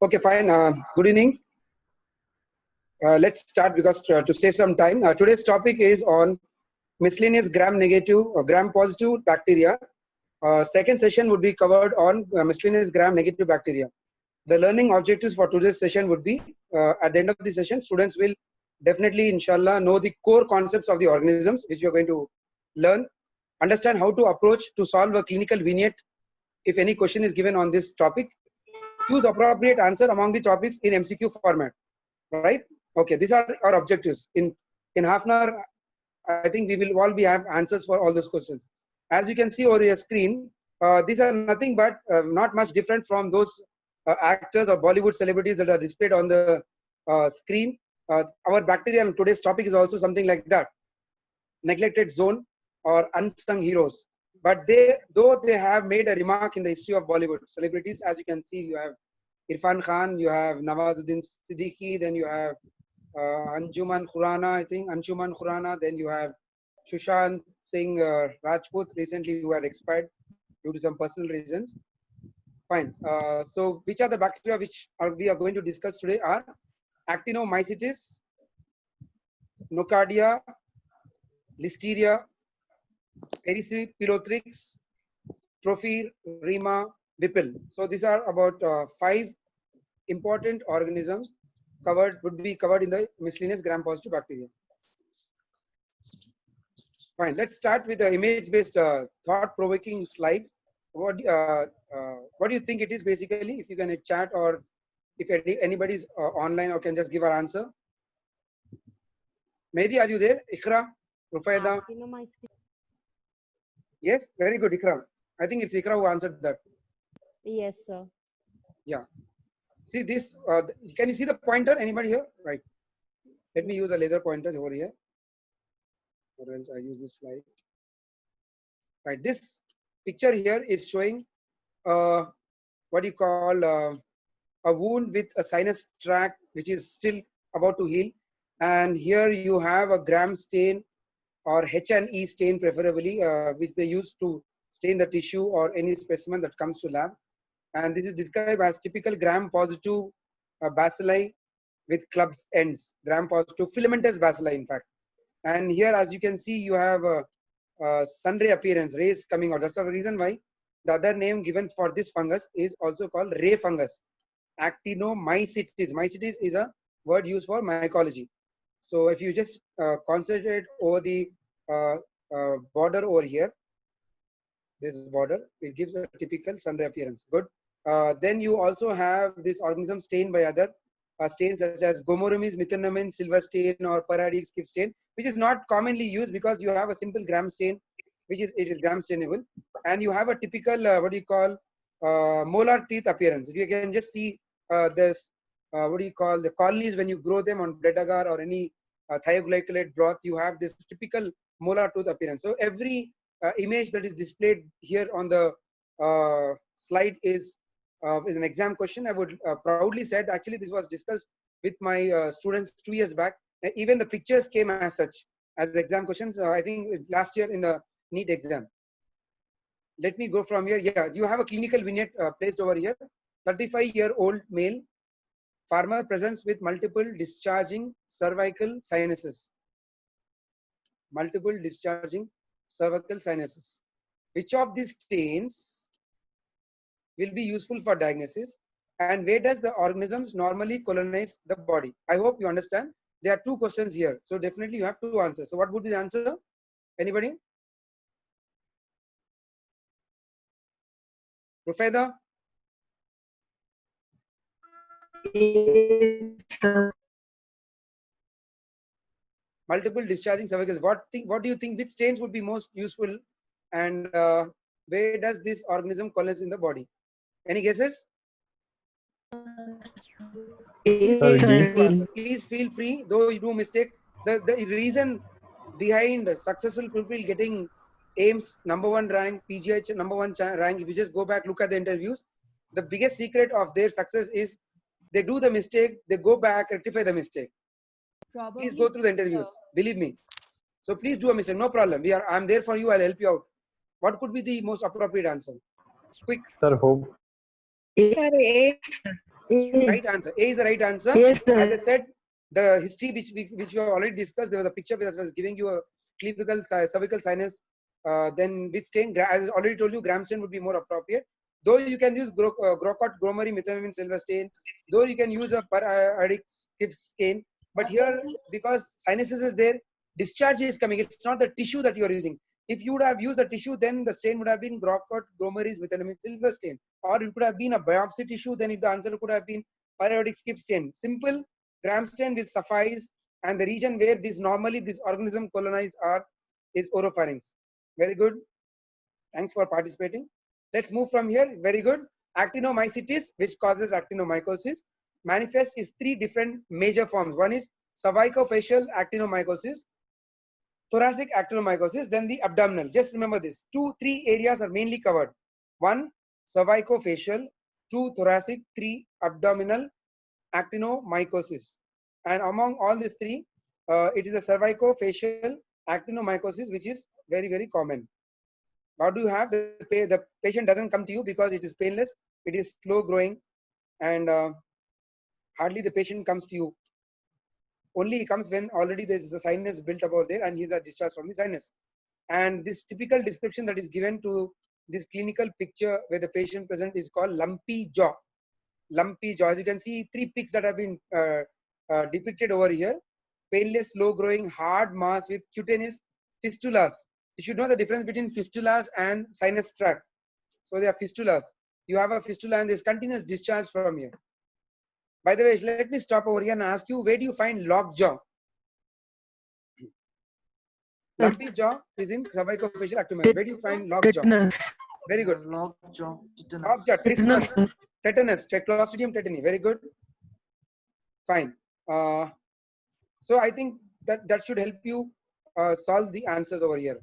Okay, fine. Good evening. Let's start because to save some time. Today's topic is on miscellaneous gram-negative or gram-positive bacteria. Second session would be covered on miscellaneous gram-negative bacteria. The learning objectives for today's session would be, at the end of the session, students will definitely, inshallah, know the core concepts of the organisms which you are going to learn, understand how to approach to solve a clinical vignette if any question is given on this topic, choose appropriate answer among the topics in MCQ format, right? Okay, these are our objectives. In half an hour, I think we will all have answers for all those questions. As you can see over the screen, these are nothing but not much different from those actors or Bollywood celebrities that are displayed on the screen. Our bacteria on today's topic is also something like that. Neglected zone or unsung heroes. But though they have made a remark in the history of Bollywood celebrities, as you can see, you have Irfan Khan, you have Nawazuddin Siddiqui, then you have Anshuman Khurrana, I think, Anshuman Khurrana, then you have Sushant Singh Rajput, recently who had expired due to some personal reasons. Fine. So which are the bacteria which we are going to discuss today are Actinomycetes, Nocardia, Listeria, Erysipelotrix, Trophy, Rima, Whipple. So these are about 5 important organisms would be covered in the miscellaneous gram-positive bacteria. Fine. Let's start with the image-based thought-provoking slide. What do you think it is basically? If you can chat or if anybody is online or can just give our answer. Mehdi, are you there? Ikra, Rufaida. Yes, very good, Ikra. I think it's Ikra who answered that. Yes, sir. Yeah. See this, can you see the pointer? Anybody here? Right. Let me use a laser pointer over here. Or else I use this slide. Right. This picture here is showing what you call a wound with a sinus tract which is still about to heal. And here you have a gram stain or H&E stain preferably, which they use to stain the tissue or any specimen that comes to lab. And this is described as typical gram-positive bacilli with clubbed ends, gram-positive filamentous bacilli, in fact. And here, as you can see, you have a sun-ray appearance, rays coming out. That's the reason why the other name given for this fungus is also called ray fungus, Actinomycetes. Mycetes is a word used for mycology. So if you just concentrate over the border over here, this border, it gives a typical sun-ray appearance. Good. Then you also have this organism stained by other stains such as Gomorrhoeas methylamine silver stain or Paradix skip stain, which is not commonly used because you have a simple gram stain, which is gram stainable, and you have a typical what do you call molar teeth appearance. If you can just see this what do you call the colonies when you grow them on bread agar or any thioglycolate broth, you have this typical molar tooth appearance. So every image that is displayed here on the slide is an exam question. I would proudly said, actually this was discussed with my students 2 years back. Even the pictures came as such as exam questions. I think last year in the NEET exam. Let me go from here. Yeah, you have a clinical vignette placed over here. 35-year-old male farmer presents with multiple discharging cervical sinuses. Multiple discharging cervical sinuses. Which of these stains will be useful for diagnosis, and where does the organisms normally colonize the body? I hope you understand. There are 2 questions here, so definitely you have 2 answers. So what would be the answer? Anybody? Rufaida? Multiple discharging cervicals. What do you think? Which stains would be most useful, and where does this organism colonize in the body? Any guesses? Please feel free, though you do mistakes. The reason behind successful people getting AIIMS #1 rank, PGH #1 rank, if you just go back, look at the interviews, the biggest secret of their success is they do the mistake, they go back, rectify the mistake. Probably, please go through the interviews, believe me. So please do a mistake, no problem. I'm there for you, I'll help you out. What could be the most appropriate answer? Quick. Sir, hope. A. Right answer. A is the right answer. Yes, sir. As I said, the history which we have already discussed, there was a picture which was giving you a cervical sinus. Then with stain, as I already told you, gram stain would be more appropriate. Though you can use Grocott, Gromary, methamphetamine, silver stain. Though you can use a periodic stain. But here, because sinuses is there, discharge is coming. It's not the tissue that you are using. If you would have used the tissue, then the stain would have been Grocott, Gromary's, methamphetamine, silver stain. Or it could have been a biopsy tissue, then if the answer could have been periodic skip stain. Simple gram stain will suffice, and the region where these organism colonize are is oropharynx. Very good. Thanks for participating. Let's move from here. Very good. Actinomycetes, which causes actinomycosis, manifests is three different major forms. One is cervicofacial actinomycosis, thoracic actinomycosis, then the abdominal. Just remember this. 3 areas are mainly covered. 1, cervicofacial, 2, thoracic, 3, abdominal actinomycosis. And among all these three, it is a cervicofacial actinomycosis which is very, very common. What do you have? The patient doesn't come to you because it is painless, it is slow growing, and hardly the patient comes to you. Only he comes when already there is a sinus built over there and he is discharged from the sinus. And this typical description that is given to this clinical picture where the patient present is called lumpy jaw. Lumpy jaw. As you can see, 3 pics that have been depicted over here. Painless, slow growing, hard mass with cutaneous fistulas. You should know the difference between fistulas and sinus tract. So they are fistulas. You have a fistula and there's continuous discharge from here. By the way, let me stop over here and ask you, where do you find locked jaw? Lumpy jaw is in cervicofacial actinomycosis. Where do you find locked jaw? Tetanus. Very good. Lockjaw. Locked jaw. Tetanus. Tetanus. Clostridium tetani. Very good. Fine. So I think that should help you solve the answers over here.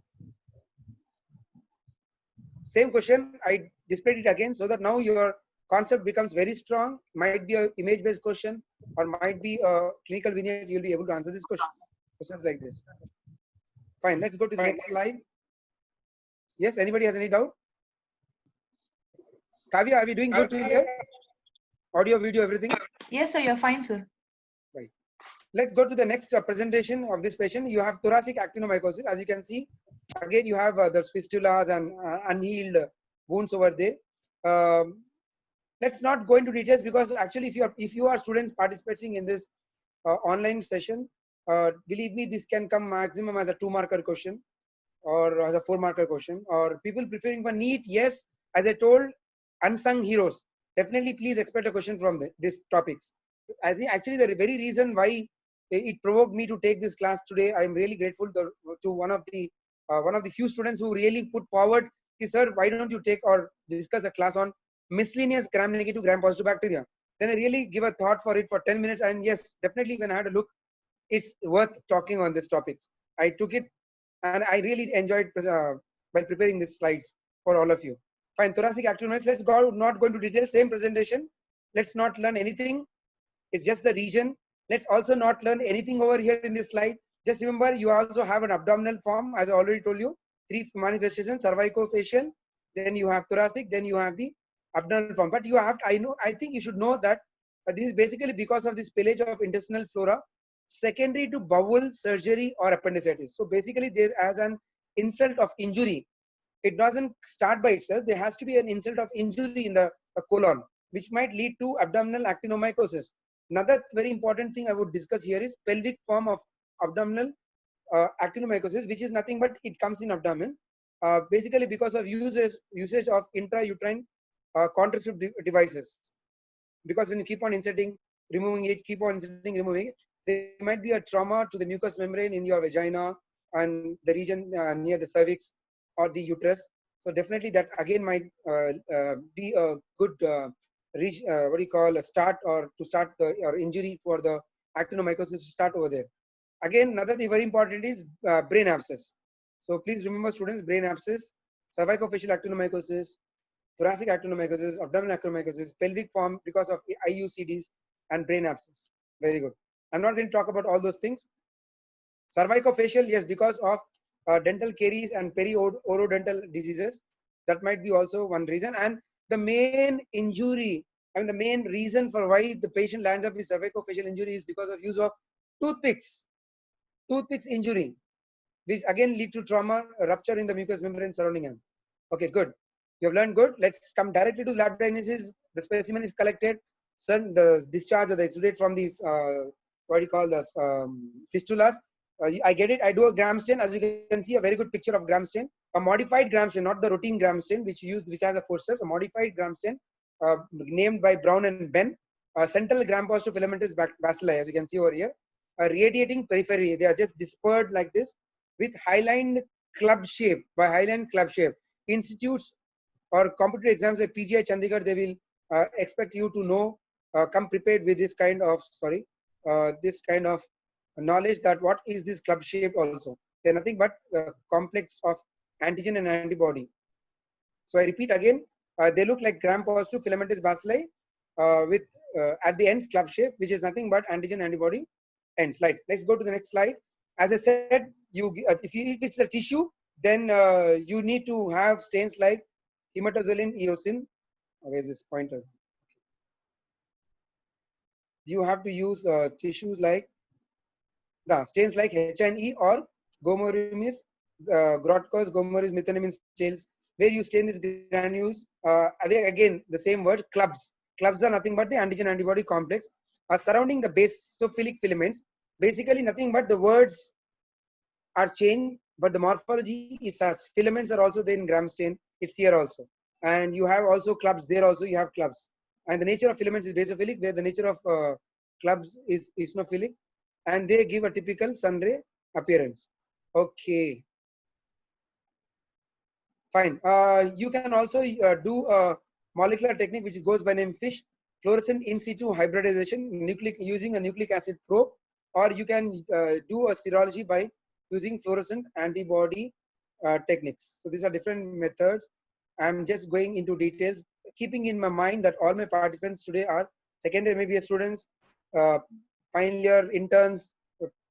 Same question, I displayed it again so that now your concept becomes very strong. Might be an image-based question or might be a clinical vignette. You'll be able to answer this question. Questions like this. Fine, let's go to the next slide. Yes, anybody has any doubt? Kavya, are we doing good till here? Audio, video, everything? Yes, sir, you're fine, sir. Right. Let's go to the next presentation of this patient. You have thoracic actinomycosis. As you can see, again, you have the fistulas and unhealed wounds over there. Let's not go into details because actually, if you are students participating in this online session, believe me, this can come maximum as a 2-marker question or as a 4-marker question. Or people preferring for NEET, yes, as I told, unsung heroes. Definitely, please expect a question from these topics. I think actually the very reason why it provoked me to take this class today, I am really grateful to one of the few students who really put forward, sir, why don't you take or discuss a class on miscellaneous gram-negative, gram-positive bacteria? Then I really give a thought for it for 10 minutes. And yes, definitely when I had a look, it's worth talking on these topics. I took it and I really enjoyed while preparing these slides for all of you. Fine, thoracic actinomycosis, let's not go into detail, same presentation. Let's not learn anything. It's just the region. Let's also not learn anything over here in this slide. Just remember, you also have an abdominal form, as I already told you. 3 manifestations: cervicofacial, then you have thoracic, then you have the abdominal form. But you have to, I think you should know that this is basically because of this spillage of intestinal flora, secondary to bowel surgery or appendicitis. So basically, there's as an insult of injury. It doesn't start by itself. There has to be an insult of injury in the colon, which might lead to abdominal actinomycosis. Another very important thing I would discuss here is pelvic form of abdominal actinomycosis, which is nothing but it comes in abdomen, basically because of usage of intrauterine contraceptive devices. Because when you keep on inserting, removing it, keep on inserting, removing it, there might be a trauma to the mucous membrane in your vagina and the region near the cervix or the uterus. So definitely that again might be a good a start or to start the injury for the actinomycosis to start over there. Again, another thing very important is brain abscess. So please remember, students, brain abscess, cervicofacial actinomycosis, thoracic actinomycosis, abdominal actinomycosis, pelvic form because of IUCDs, and brain abscess. Very good. I'm not going to talk about all those things. Cervicofacial, yes, because of dental caries and periodontal diseases. That might be also one reason. And the main injury I mean, the main reason for why the patient lands up with cervicofacial injury is because of use of toothpicks, toothpicks injury, which again lead to trauma, a rupture in the mucous membrane surrounding him. Okay, good. You have learned good. Let's come directly to lab diagnosis. The specimen is collected. The discharge or the exudate from these, what do you call this, fistulas. I get it. I do a gram stain. As you can see, a very good picture of gram stain. A modified gram stain, not the routine gram stain, which you use, which has a forceps. A modified gram stain, named by Brown and Ben. Central gram-positive filamentous bacilli, as you can see over here. Radiating periphery. They are just dispersed like this, with highline club shape. By highline club shape, institutes or competitive exams like PGI Chandigarh, they will expect you to know, come prepared with this kind of knowledge, that what is this club shape also. They're nothing but complex of antigen and antibody. So I repeat again, they look like gram-positive filamentous bacilli with at the ends club shape, which is nothing but antigen antibody ends. Right. Let's go to the next slide. As I said, if it's a tissue, then you need to have stains like hematoxylin, eosin. Where's this pointer? You have to use tissues like the stains like HNE or Gomorimis, Grotko's, Gomoris, Methanomin scales, where you stain these granules. Again, the same word, clubs. Clubs are nothing but the antigen antibody complex surrounding the basophilic filaments. Basically, nothing but the words are changed, but the morphology is such. Filaments are also there in gram stain. It's here also. And you have also clubs. There also you have clubs. And the nature of filaments is basophilic, where the nature of clubs is eosinophilic. And they give a typical sunray appearance. Okay. Fine. You can also do a molecular technique which goes by name FISH, fluorescent in situ hybridization, using a nucleic acid probe, or you can do a serology by using fluorescent antibody techniques. So these are different methods. I'm just going into details, keeping in my mind that all my participants today are secondary MBBS students, final year interns,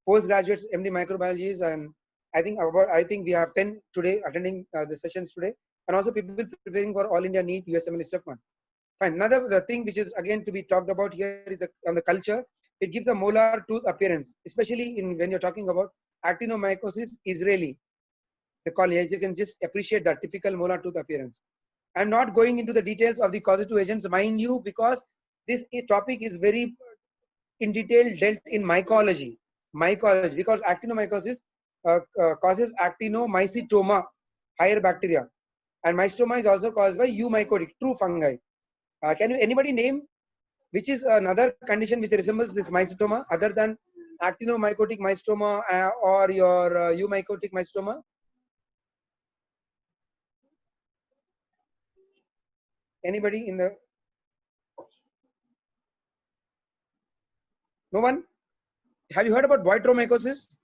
postgraduates, MD microbiologists, and I think we have 10 today attending the sessions today, and also people preparing for All India NEET USMLE Step 1. Fine. Another thing which is again to be talked about here is on the culture. It gives a molar tooth appearance, especially when you're talking about actinomycosis israeli. The college, you can just appreciate that typical molar tooth appearance. I'm not going into the details of the causative agents, mind you, because this topic is very in detail dealt in mycology. Because actinomycosis causes actinomycetoma, higher bacteria, and mycetoma is also caused by eumycotic, true fungi. Can you anybody name which is another condition which resembles this mycetoma other than actinomycotic mycetoma or your eumycotic mycetoma? Anybody in the? No one? Have you heard about boitromycosis?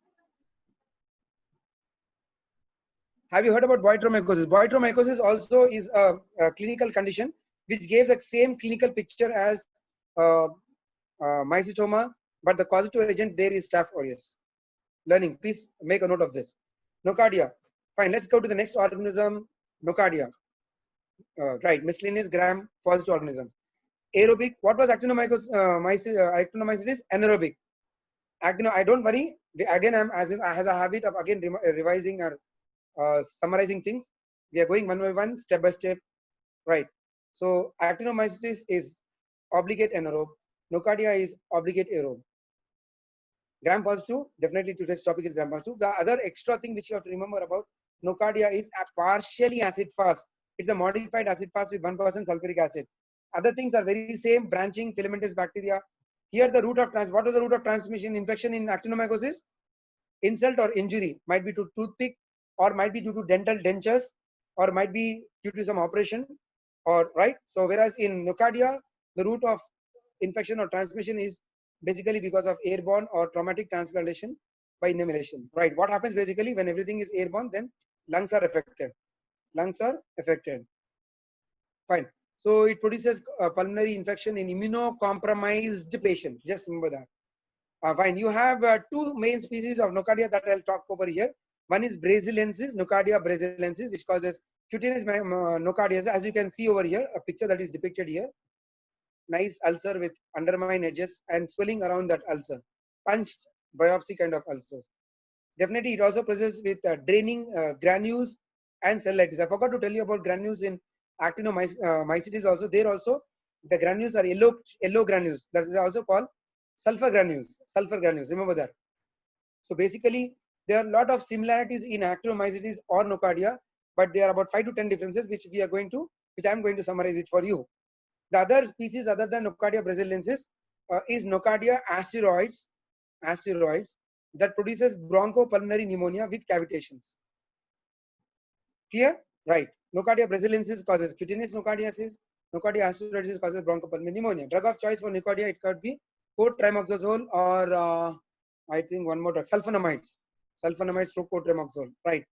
Have you heard about boitromycosis? Boitromycosis also is a clinical condition which gives the same clinical picture as mycetoma, but the causative agent there is Staph aureus. Learning, please make a note of this. Nocardia. Fine, let's go to the next organism, Nocardia. Right, miscellaneous gram-positive organism. Aerobic. What was actinomycosis? Actinomycetes anaerobic. I don't worry. Again, as a habit of again revising or summarizing things. We are going one by one, step by step. Right. So actinomycetes is obligate anaerobe. Nocardia is obligate aerobe. Gram positive, definitely today's topic is gram positive. The other extra thing which you have to remember about Nocardia is a partially acid fast. It's a modified acid fast with 1% sulfuric acid. Other things are very same, branching, filamentous bacteria. Here the route of what was the route of transmission infection in actinomycosis? Insult or injury, might be to toothpick, or might be due to dental dentures, or might be due to some operation, or right. So whereas in Nocardia, the route of infection or transmission is basically because of airborne or traumatic transplantation by inhalation. Right. What happens basically when everything is airborne? Then lungs are affected. Lungs are affected. Fine. So it produces pulmonary infection in immunocompromised patient. Just remember that. Fine. You have two main species of Nocardia that I'll talk over here. One is brasilensis, Nocardia brasilensis, which causes cutaneous nocardia. As you can see over here, a picture that is depicted here. nice ulcer with undermined edges and swelling around that ulcer, punched biopsy kind of ulcers. Definitely, it also presents with draining granules and cellulitis. I forgot to tell you about granules in actinomycetes also. There also, the granules are yellow granules. That is also called sulfur granules. Sulfur granules. Remember that. So basically, there are a lot of similarities in actinomycetes or nocardia, but there are about 5 to 10 differences, which I am going to summarize it for you. The other species other than Nocardia brasiliensis is Nocardia asteroids that produces bronchopulmonary pneumonia with cavitations. Clear? Right. Nocardia brasiliensis causes cutaneous nocardiasis. Nocardia asteroides causes bronchopulmonary pneumonia. Drug of choice for Nocardia, it could be cotrimoxazole or I think one more drug, sulfonamides. Sulfonamides through cotrimoxazole. Right.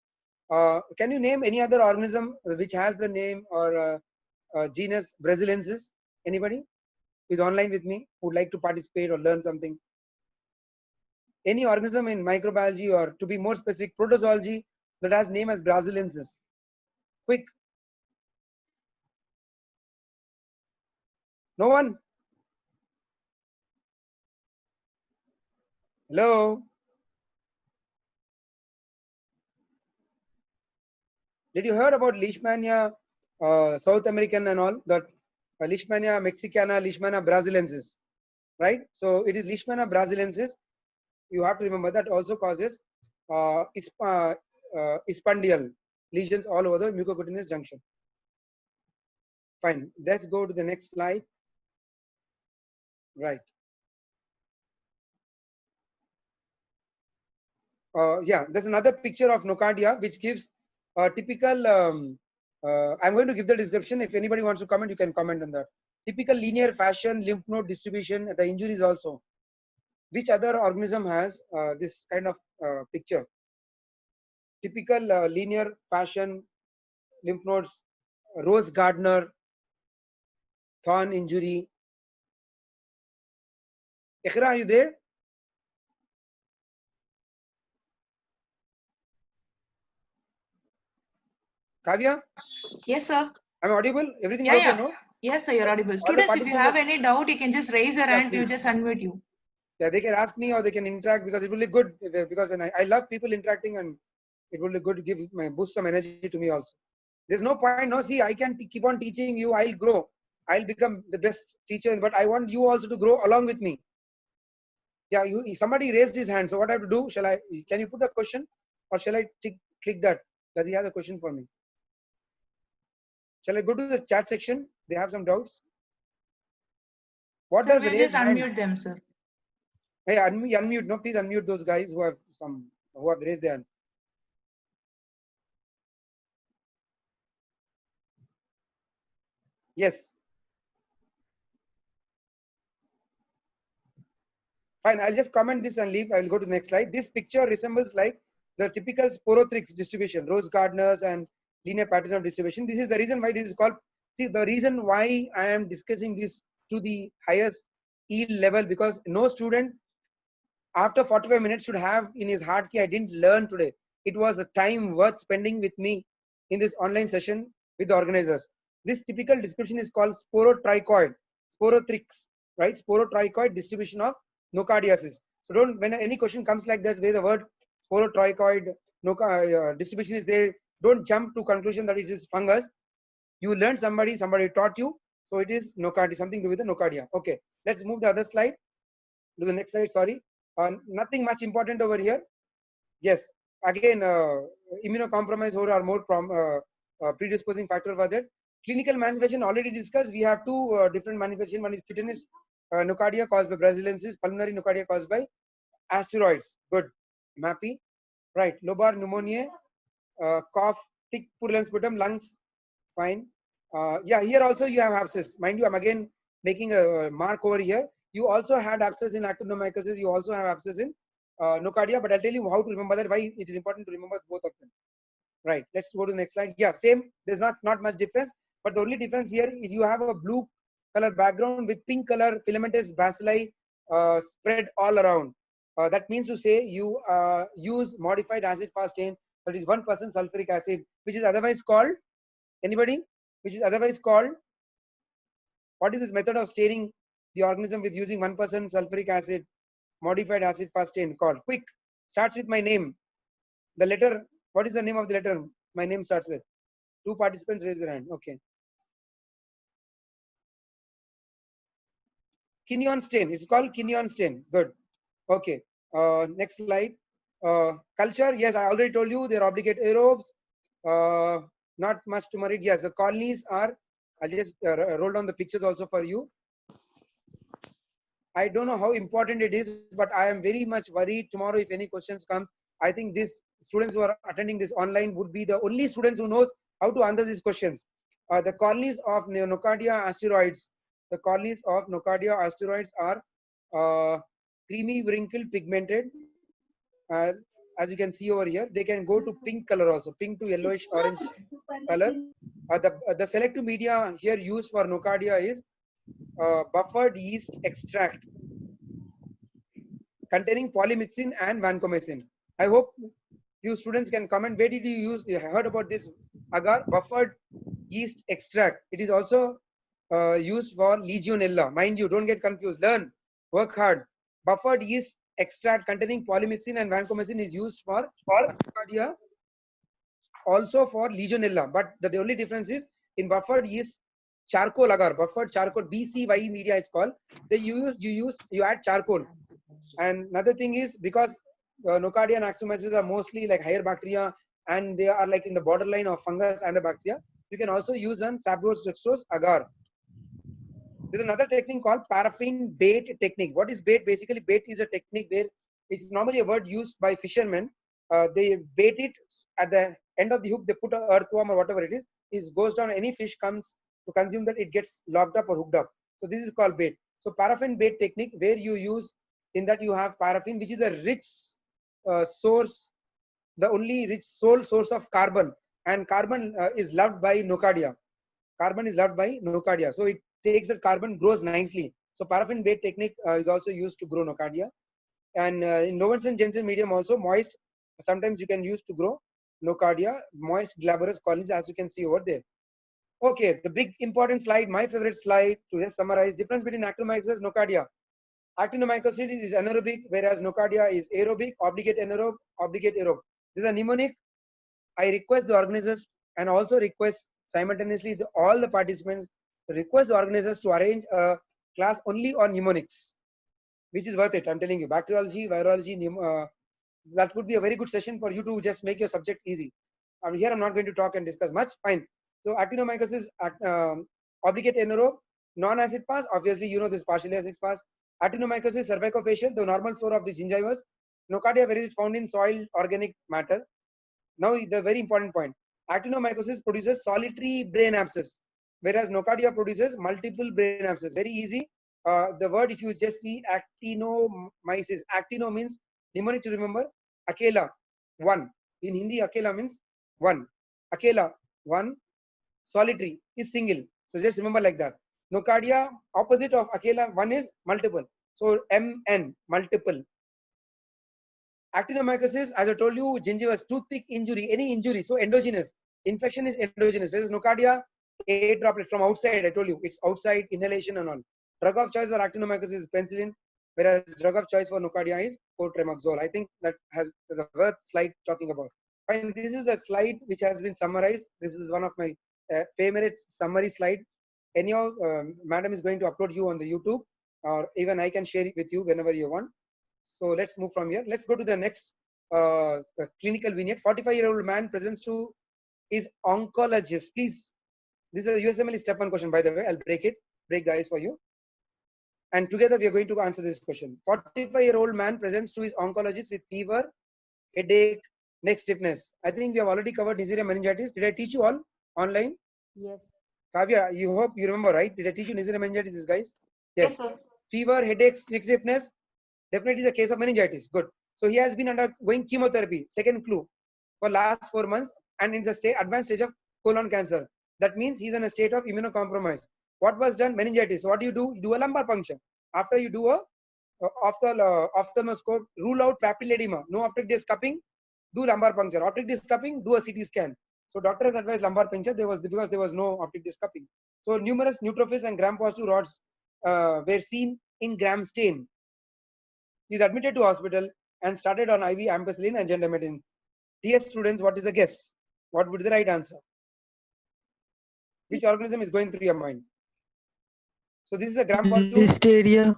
Can you name any other organism which has the name or genus brasiliensis? Anybody who is online with me who would like to participate or learn something? Any organism in microbiology or to be more specific, protozoology that has name as brasiliensis? Quick. No one? Hello? Did you heard about Leishmania, South American and all that? Leishmania mexicana, Leishmania brasiliensis, right? So it is Leishmania brasiliensis. You have to remember that also causes ispandial lesions all over the mucocutaneous junction. Fine. Let's go to the next slide. Right. Yeah, there's another picture of nocardia which gives a typical. I'm going to give the description. If anybody wants to comment, you can comment on that. Typical linear fashion, lymph node distribution, the injuries also. Which other organism has this kind of picture? Typical linear fashion, lymph nodes, Rose Gardner, thorn injury. Ikhra, are you there? Kavya? Yes, sir. I'm audible? Everything Yeah, is okay, yeah. no? Yes, sir, you're audible. All the Students, if you have participants, any doubt, you can just raise your yeah, hand. We'll please. just unmute you. Yeah, they can ask me or they can interact because it will be good. Because when I love people interacting and it will be good to give boost some energy to me also. There's no point. No, see, I can keep on teaching you. I'll grow. I'll become the best teacher. But I want you also to grow along with me. Yeah, somebody raised his hand. So what I have to do? Shall I? Can you put the question, or shall I click that? Does he have a question for me? Shall I go to the chat section? They have some doubts. What Sir, does we'll raise just hand? unmute them, sir. Hey, unmute. No, please unmute those guys who have raised their hands. Yes. Fine. I'll just comment this and leave. I will go to the next slide. This picture resembles like the typical sporothrix distribution, Rose Gardner's and linear pattern of distribution. This is the reason why this is called. See, the reason why I am discussing this to the highest yield level, because no student after 45 minutes should have in his heart key, I didn't learn today. It was a time worth spending with me in this online session with the organizers. This typical description is called sporotrichoid, sporothrix, right? Sporotrichoid distribution of nocardiasis. So don't, when any question comes like that, where the word sporotrichoid distribution is there, don't jump to conclusion that it is fungus. You learned somebody taught you. So it is nocardia, something to do with the nocardia. Okay, let's move the other slide. To the next slide, sorry. Nothing much important over here. Yes, again, immunocompromised or more predisposing factor over that. Clinical manifestation already discussed. We have two different manifestations. One is cutaneous nocardia caused by brasiliensis, pulmonary nocardia caused by asteroids. Good. MAPI. Right. Lobar pneumonia, cough, thick purulent sputum, lungs. Fine. Yeah, here also you have abscess. Mind you, I'm again making a mark over here. You also had abscess in actinomycosis. You also have abscess in nocardia. But I'll tell you how to remember that, why it is important to remember both of them. Right. Let's go to the next slide. Yeah, same. There's not much difference. But the only difference here is you have a blue color background with pink color filamentous bacilli spread all around. That means to say you use modified acid fast chain, that is 1% sulfuric acid, which is otherwise called, anybody? Which is otherwise called What is this method of staining the organism with using 1% sulfuric acid, modified acid fast stain called? Quick, starts with my name. The letter, what is the name of the letter my name starts with? 2 participants raise their hand. Okay. Quinone stain. It's called quinone stain. Good. Okay. Next slide. Culture. Yes, I already told you they're obligate aerobes. Not much to worry. Yes, the colonies are. I'll just roll down the pictures also for you. I don't know how important it is, but I am very much worried tomorrow if any questions comes. I think these students who are attending this online would be the only students who knows how to answer these questions. The colonies of Nocardia asteroids. The colonies of Nocardia asteroids are creamy, wrinkled, pigmented. As you can see over here, they can go to pink color also, pink to yellowish orange color. The selective media here used for Nocardia is buffered yeast extract containing polymyxin and vancomycin. I hope few students can comment. Where did you use? You heard about this agar buffered yeast extract? It is also used for Legionella. Mind you, don't get confused. Learn, work hard. Buffered yeast extract containing polymyxin and vancomycin is used for Nocardia, also for Legionella. But the only difference is in buffered yeast charcoal agar, buffered charcoal, BCYE media is called. You add charcoal. And another thing is because Nocardia and Actinomyces are mostly like higher bacteria and they are like in the borderline of fungus and a bacteria, you can also use an saprolose dextrose agar. There's another technique called paraffin bait technique. What is bait? Basically, bait is a technique where it's normally a word used by fishermen. They bait it at the end of the hook. They put an earthworm or whatever it is. It goes down. Any fish comes to consume that, it gets locked up or hooked up. So this is called bait. So paraffin bait technique, where you use in that you have paraffin, which is a rich source, the only rich sole source of carbon, and carbon is loved by Nocardia. Carbon is loved by Nocardia. So it takes that carbon, grows nicely. So paraffin bait technique is also used to grow Nocardia. And in Lowenson Jensen medium also moist, sometimes you can use to grow Nocardia, moist glabrous colonies, as you can see over there. Okay, the big important slide, my favorite slide to just summarize difference between Actinomyces and Nocardia. Actinomyces is anaerobic, whereas Nocardia is aerobic, obligate anaerobe, obligate aerobe. This is a mnemonic. I request the organizers and also request simultaneously all the participants request the organizers to arrange a class only on mnemonics, which is worth it. I'm telling you, bacteriology, virology, that would be a very good session for you to just make your subject easy. Here I'm not going to talk and discuss much. Fine. So Actinomyces, obligate anaerobe, non-acid fast. Obviously, you know this partially acid fast. Actinomyces is cervicofacial, the normal flora of the gingivas. Nocardia, where is it found in soil organic matter. Now the very important point. Actinomyces produces solitary brain abscess, whereas Nocardia produces multiple brain abscess. Very easy. The word, if you just see actinomyces, actino means mnemonic to remember. Akela, one. In Hindi, akela means one. Akela, one. Solitary is single. So just remember like that. Nocardia, opposite of akela, one is multiple. So MN, multiple. Actinomyces, as I told you, gingivas, toothpick injury, any injury. So endogenous. Infection is endogenous. Whereas Nocardia, a droplet from outside. I told you, it's outside, inhalation and all. Drug of choice for Actinomyces is penicillin, whereas drug of choice for Nocardia is cotrimoxazole. I think that has a worth slide talking about. Fine, this is a slide which has been summarized. This is one of my favorite summary slide. Anyhow, madam is going to upload you on the YouTube, or even I can share it with you whenever you want. So let's move from here. Let's go to the next clinical vignette. 45-year-old man presents to his oncologist. Please, this is a USMLE step 1 question, by the way. I'll break the ice for you. And together we are going to answer this question. 45-year-old man presents to his oncologist with fever, headache, neck stiffness. I think we have already covered Neisseria meningitis. Did I teach you all online? Yes. Kavya, you hope you remember, right? Did I teach you Neisseria meningitis, guys? Yes, sir. Fever, headaches, neck stiffness. Definitely is a case of meningitis. Good. So he has been undergoing chemotherapy, second clue, for last 4 months, and in the advanced stage of colon cancer. That means he's in a state of immunocompromise. What was done? Meningitis. So what do? You do a lumbar puncture. After you do a ophthalmoscope, rule out papilledema. No optic disc cupping, do lumbar puncture. Optic disc cupping, do a CT scan. So doctor has advised lumbar puncture. Because there was no optic disc cupping. So numerous neutrophils and gram-positive rods were seen in Gram stain. He is admitted to hospital and started on IV ampicillin and gentamicin. Dear students, what is the guess? What would be the right answer? Which organism is going through your mind? So this is a gram-positive. Listeria.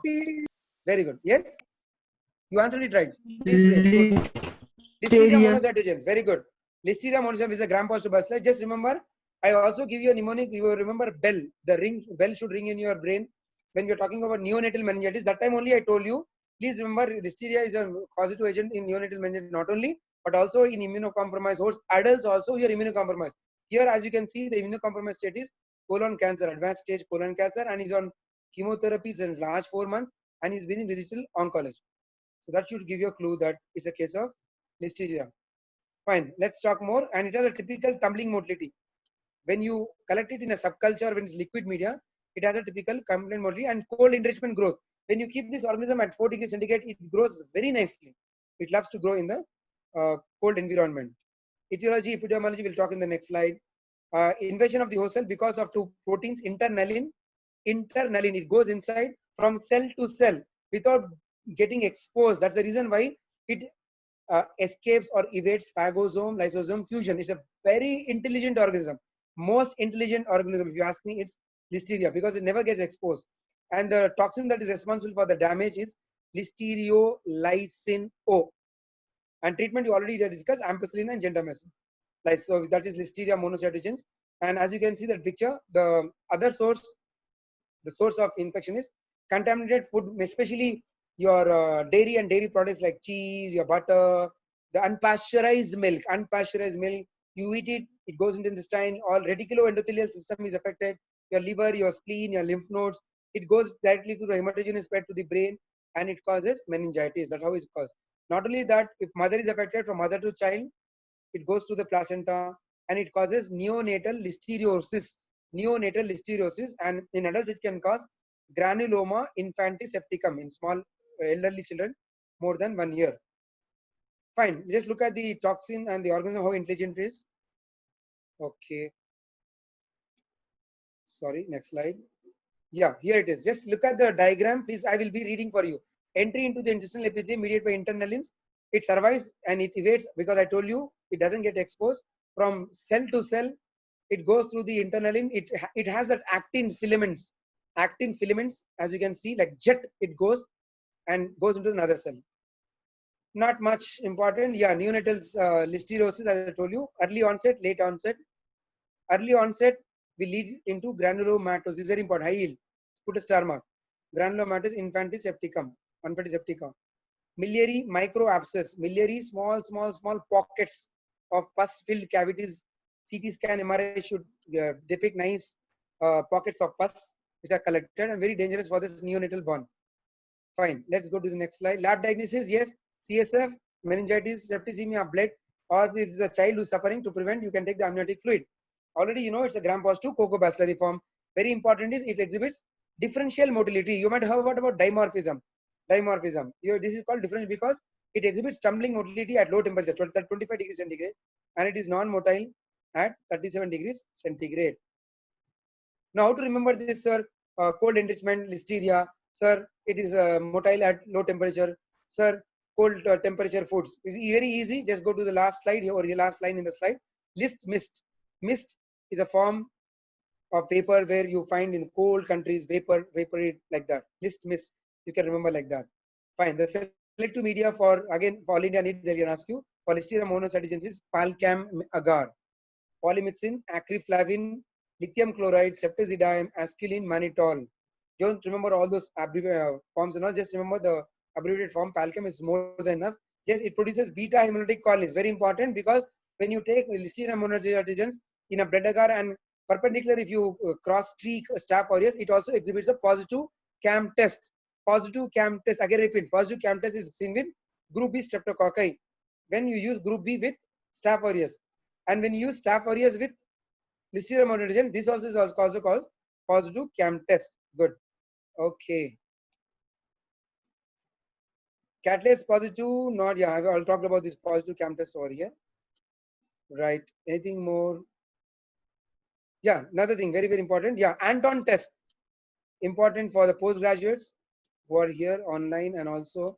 Very good. Yes, you answered it right. Please, good. Listeria monocytogenes. Very good. Listeria monocytogenes is a gram-positive bacillus. Just remember, I also give you a mnemonic. You remember bell. The bell should ring in your brain when you're talking about neonatal meningitis. That time only I told you. Please remember, Listeria is a causative agent in neonatal meningitis, not only, but also in immunocompromised hosts. Adults also here immunocompromised. Here, as you can see, the immunocompromised state is colon cancer, advanced stage colon cancer, and is on chemotherapy since last 4 months, and is within digital oncology. So that should give you a clue that it's a case of Listeria. Fine, let's talk more. And it has a typical tumbling motility. When you collect it in a subculture, when it's liquid media, it has a typical tumbling motility and cold enrichment growth. When you keep this organism at 4 degrees centigrade, it grows very nicely. It loves to grow in the cold environment. Etiology, epidemiology, we'll talk in the next slide. Invasion of the host cell because of two proteins, internalin. Internalin, it goes inside from cell to cell without getting exposed. That's the reason why it escapes or evades phagosome lysosome fusion. It's a very intelligent organism, most intelligent organism. If you ask me, it's Listeria because it never gets exposed. And the toxin that is responsible for the damage is Listeriolysin O. And treatment you already discussed, ampicillin and gentamicin. Like, so that is Listeria monocytogenes. And as you can see that picture, the other source, the source of infection is contaminated food, especially your dairy and dairy products like cheese, your butter, the unpasteurized milk. Unpasteurized milk, you eat it, it goes into the intestine. All reticuloendothelial system is affected. Your liver, your spleen, your lymph nodes. It goes directly to the hematogenous spread to the brain, and it causes meningitis. That's how it's caused. Not only that, if mother is affected from mother to child, it goes to the placenta and it causes neonatal listeriosis. Neonatal listeriosis, and in adults it can cause granuloma infantis septicum in small elderly children more than 1 year. Fine, just look at the toxin and the organism, how intelligent it is. Okay. Sorry, next slide. Yeah, here it is. Just look at the diagram, please. I will be reading for you. Entry into the intestinal epithelium mediated by internalins. It survives and it evades because I told you it doesn't get exposed from cell to cell. It goes through the internalin. It has that actin filaments. Actin filaments, as you can see, like jet, it goes and goes into another cell. Not much important. Yeah, neonatal listeriosis, as I told you. Early onset, late onset. Early onset will lead into granulomatous. This is very important. High yield. Put a star mark. Granulomatous infantis septicum. Infantis septica. Miliary micro abscess. Miliary small pockets of pus-filled cavities. CT scan, MRI should depict nice pockets of pus which are collected and very dangerous for this neonatal born. Fine. Let's go to the next slide. Lab diagnosis. Yes. CSF, meningitis, septicemia, blood, or if the child who is suffering, to prevent, you can take the amniotic fluid. Already you know it's a gram-positive cocobacillary form. Very important is it exhibits differential motility. You might have heard about dimorphism. Dimorphism. This is called differential because it exhibits tumbling motility at low temperature, 25 degrees centigrade, and it is non-motile at 37 degrees centigrade. Now, how to remember this, sir? Cold enrichment, Listeria. Sir, it is motile at low temperature. Sir, cold temperature foods. It's very easy. Just go to the last slide here, or the last line in the slide. List mist. Mist is a form of vapor where you find in cold countries vapor like that. List mist. You can remember like that. Fine. The selective media for, again, for all India need, they can ask you. For Listeria monocytogenes is Palcam agar, polymyxin, acreflavin, lithium chloride, ceftazidime, ascilin, mannitol. Don't remember all those forms and all. Just remember the abbreviated form. Palcam is more than enough. Yes, it produces beta hemolytic colonies. Very important because when you take Listeria monocytogenes in a blood agar and perpendicular, if you cross streak Staph aureus, it also exhibits a positive CAM test. Positive CAM test. Again, repeat. Positive CAM test is seen with group B streptococci. When you use group B with Staph aureus, and when you use Staph aureus with Listeria monocytogenes, this also is also called positive CAM test. Good. Okay. Catalase positive, not, yeah, I'll talk about this positive CAM test over here. Right. Anything more? Yeah, another thing, very, very important. Yeah, Anton test, important for the postgraduates who are here online, and also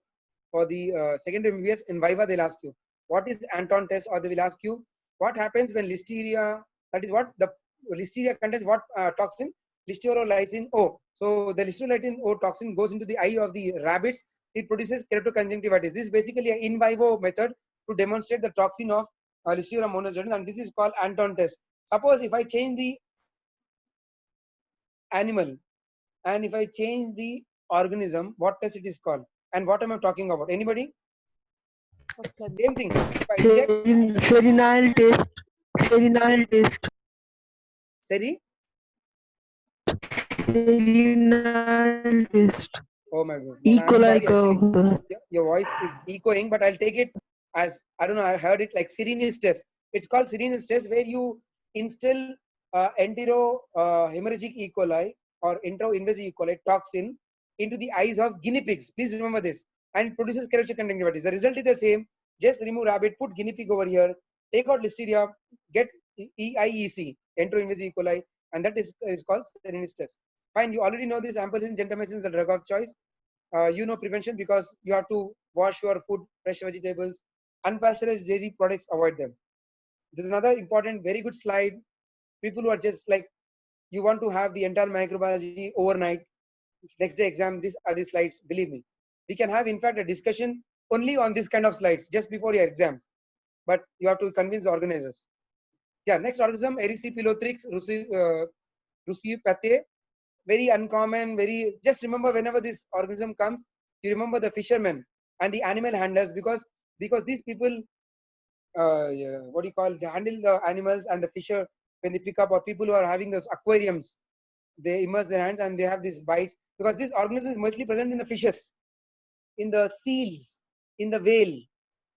for the secondary MBBS. In Viva, they'll ask you, what is Anton test, or they will ask you, what happens when Listeria, that is what the Listeria contains what toxin? Listerolysine O. So the Listerolysine O toxin goes into the eye of the rabbits. It produces keratoconjunctivitis. This is basically an in vivo method to demonstrate the toxin of Listeria monocytogenes, and this is called Anton test. Suppose if I change the animal and if I change the organism, what test it is called? And what am I talking about? Anybody? Okay. Same thing. If I inject Serenile test. Serenile test. Seri, Serenile test. oh my god. E. No, I'm coli sorry, actually. cover. Your voice is echoing, but I'll take it as, I don't know, I heard it like Serenus test. It's called Serenus test, where you instill entero hemorrhagic E. coli or enteroinvasive E. coli toxin into the eyes of guinea pigs. Please remember this. And it produces keratoconjunctivitis. The result is the same. Just remove rabbit, put guinea pig over here, take out Listeria, get EIEC, enteroinvasive E. coli, and that is called Serenus test. Fine, you already know this. Ampicillin gentamicin is the drug of choice. You know prevention because you have to wash your food, fresh vegetables, unpasteurized dairy products, avoid them. This is another important, very good slide. People who are just like, you want to have the entire microbiology overnight, next day exam, these are the slides, believe me. We can have, in fact, a discussion only on this kind of slides just before your exams, but you have to convince the organizers. Yeah, next organism, Erysipelotrix ruseopathae. Very uncommon, very, just remember whenever this organism comes, you remember the fishermen and the animal handlers, because these people yeah, what do you call, they handle the animals and the fisher when they pick up, or people who are having those aquariums, they immerse their hands and they have these bites, because this organism is mostly present in the fishes, in the seals, in the whale.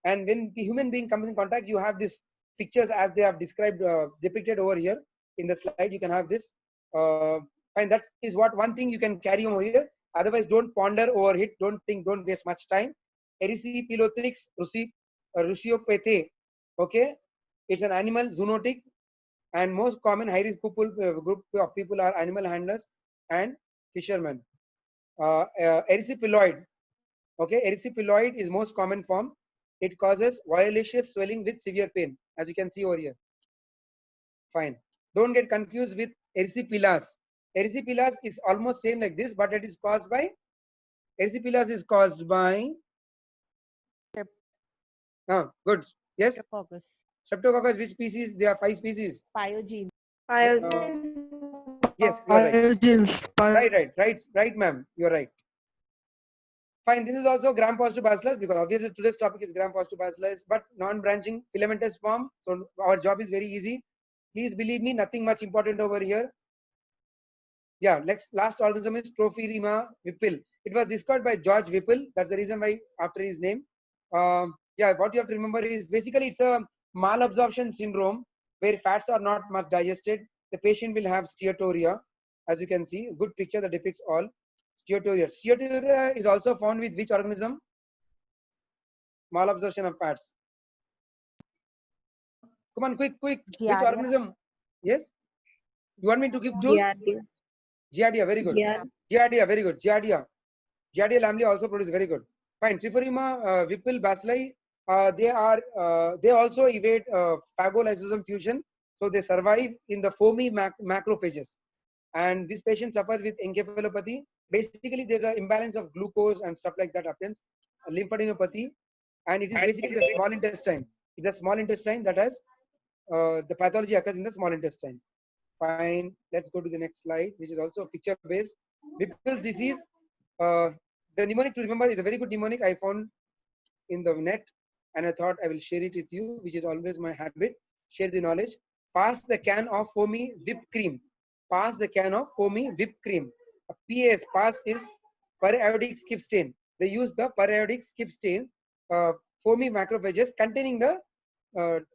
And when the human being comes in contact, you have these pictures as they have described, depicted over here in the slide. You can have this. And that is what one thing you can carry over here. Otherwise, don't ponder over it. Don't think. Don't waste much time. Erysipelotrix ruseopathae. Okay, it's an animal zoonotic, and most common high risk group of people are animal handlers and fishermen. Erysipeloid. Okay, erysipeloid is most common form. It causes violaceous swelling with severe pain, as you can see over here. Fine. Don't get confused with erysipelas. Erysipelas is almost same like this, but it is caused by, erysipelas is caused by, good. Yes, Streptococcus. Streptococcus, which species? There are 5 species. Pyogene. Yes, you are right. Pyogenes. Right, ma'am. You are right. Fine. This is also gram-positive bacillus, because obviously today's topic is gram-positive bacillus, but non-branching filamentous form. So our job is very easy. Please believe me, nothing much important over here. Yeah, last organism is Trophirima Whipple. It was discovered by George Whipple. That's the reason why after his name. Yeah, what you have to remember is basically it's a malabsorption syndrome where fats are not much digested. The patient will have steatorrhea, as you can see. A good picture that depicts all. Steatorrhea. Steatorrhea is also found with which organism? Malabsorption of fats. Come on, quick. Which Giardia. organism? Yes? You want me to give clues? Giardia, very good. Giardia, very good. Giardia lamblia also produce, very good. Fine. Trophirima Whipple bacilli, they also evade phagolysosome fusion, so they survive in the foamy macrophages. And this patient suffers with encephalopathy. Basically, there's an imbalance of glucose and stuff like that happens. Lymphadenopathy, and it is basically the small intestine. It's the small intestine that has the pathology occurs in the small intestine. Fine. Let's go to the next slide, which is also picture based. Whipple's disease. The mnemonic to remember is a very good mnemonic I found in the net, and I thought I will share it with you, which is always my habit. Share the knowledge. Pass the can of foamy whipped cream. Pass the can of foamy whipped cream. PAS, pass is periodic skip stain. They use the periodic skip stain, foamy macrophages containing the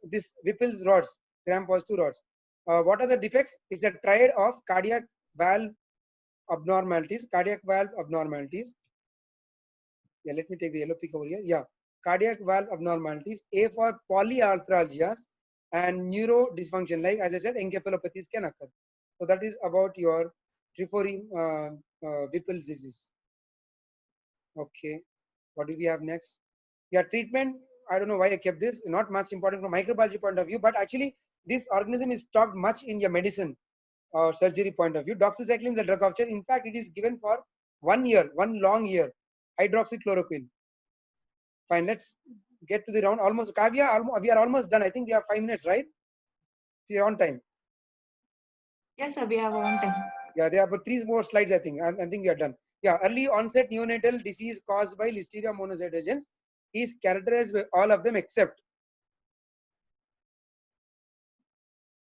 this Whipple's rods, gram-positive rods. What are the defects? It's a triad of cardiac valve abnormalities. Yeah, let me take the yellow pick over here. Yeah, cardiac valve abnormalities. A for polyarthralgias and neuro dysfunction, like as I said, encephalopathies can occur. So that is about your Triphorium Whipple disease. Okay, what do we have next? Yeah, treatment. I don't know why I kept this. Not much important from microbiology point of view, but actually this organism is talked much in your medicine or surgery point of view. Doxycycline is a drug of choice. In fact, it is given for 1 year, 1 long year. Hydroxychloroquine. Fine, let's get to the round. Almost, Kavya, we are almost done. I think we have 5 minutes, right? We are on time. Yes, sir. We have one time. Yeah, there are about 3 more slides, I think. I think we are done. Yeah, early onset neonatal disease caused by Listeria monocytogenes is characterized by all of them except.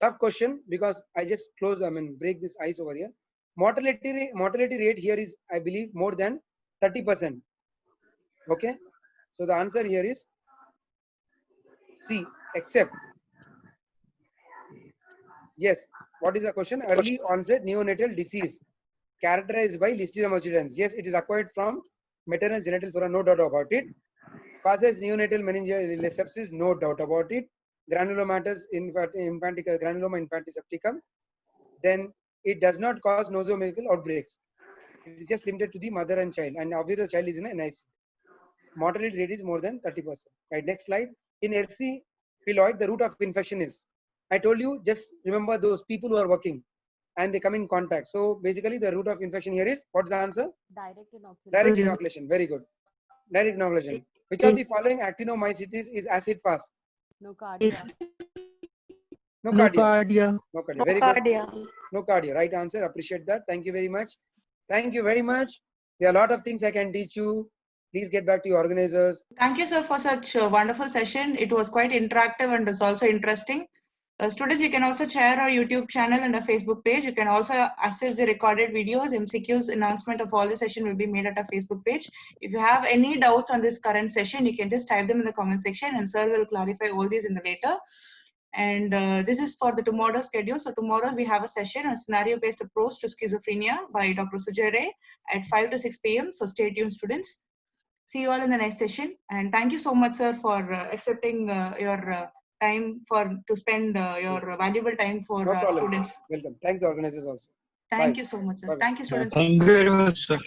Tough question because I just close, break this ice over here. Mortality rate here is, I believe, more than 30%. Okay, so the answer here is C, except. Yes, what is the question? Early onset neonatal disease characterized by Listeria monocytogenes. Yes, it is acquired from maternal genital flora, no doubt about it. Causes neonatal meningeal sepsis, no doubt about it. Granulomatous infantica, granuloma infantisepticum. Then it does not cause nosocomial outbreaks. It is just limited to the mother and child, and obviously the child is in a NICU. Mortality rate is more than 30%. Right, next slide. In FC pylori, the route of infection is, I told you, just remember those people who are working and they come in contact. So basically the route of infection here is, what's the answer? Direct inoculation. Direct inoculation. Very good. Direct inoculation. Which of the following actinomycetes is acid fast? Nocardia. Nocardia. Nocardia. Nocardia. Very good. Nocardia. Right answer. Appreciate that. Thank you very much. Thank you very much. There are a lot of things I can teach you. Please get back to your organizers. Thank you, sir, for such a wonderful session. It was quite interactive and it's also interesting. Students, you can also share our YouTube channel and our Facebook page. You can also access the recorded videos, MCQs, announcement of all the session will be made at our Facebook page. If you have any doubts on this current session, you can just type them in the comment section and sir will clarify all these in the later. And this is for the tomorrow schedule. So tomorrow we have a session on scenario-based approach to schizophrenia by Dr. Sujay Ray at 5 to 6 p.m. So stay tuned, students. See you all in the next session. And thank you so much, sir, for accepting your time to spend your valuable time for No problem. students. Welcome. Thanks, the organizers also. Thank Bye. you so much, sir. Bye-bye. Thank you, students. Thank you very much, sir.